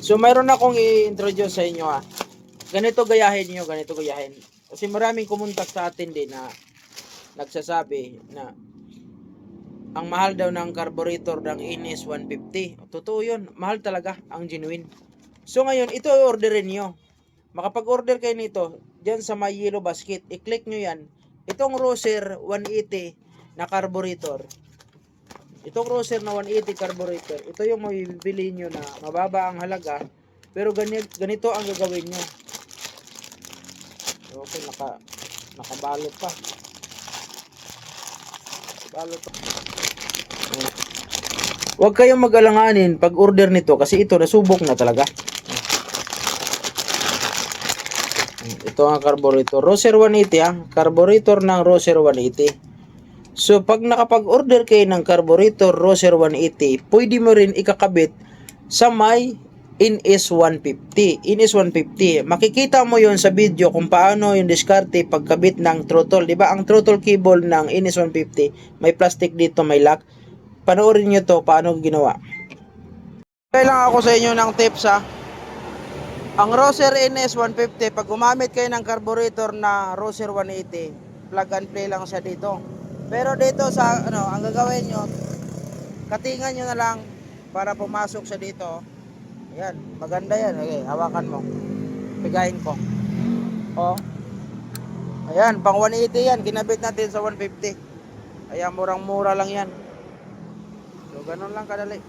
So mayroon akong i-introduce sa inyo Ganito gayahin niyo, ganito gayahin. Kasi maraming kumontak sa atin din na nagsasabi na ang mahal daw ng carburetor ng Ines 150. Totoo yun, mahal talaga ang genuine. So ngayon, ito i-orderin nyo. Makapag-order kayo nito, dyan sa my yellow basket, i-click nyo yan. Itong Roser 180 na carburetor. Itong Roser na 180 carburetor, ito yung mabibili nyo na mababa ang halaga, pero ganito ang gagawin nyo. Okay, nakabalot pa. Nakabalot pa. Huwag kayong mag-alanganin pag order nito kasi ito nasubok na talaga. Ito ang carburetor. Roser 180 carburetor ng Roser 180. So pag nakapag-order kayo ng carburetor Roser 180, pwede mo rin ikakabit sa may Ines 150. Ines 150. Makikita mo yon sa video kung paano yung diskarte pagkabit ng throttle. Diba ang throttle cable ng Ines 150, may plastic dito, may lock. Panoorin nyo to paano ginawa. Kailangan ako sa inyo ng tips Ang Roser Ines 150, pag gumamit kayo ng carburetor na Roser 180, plug and play lang siya dito. Pero dito sa ang gagawin nyo, katingan nyo na lang para pumasok siya dito. Ayan, maganda yan. Okay, hawakan mo. Pigahin ko. Oh. Ayan, pang 180 yan. Kinabit natin sa 150. Ayan, murang-mura lang yan. So, ganun lang kadali.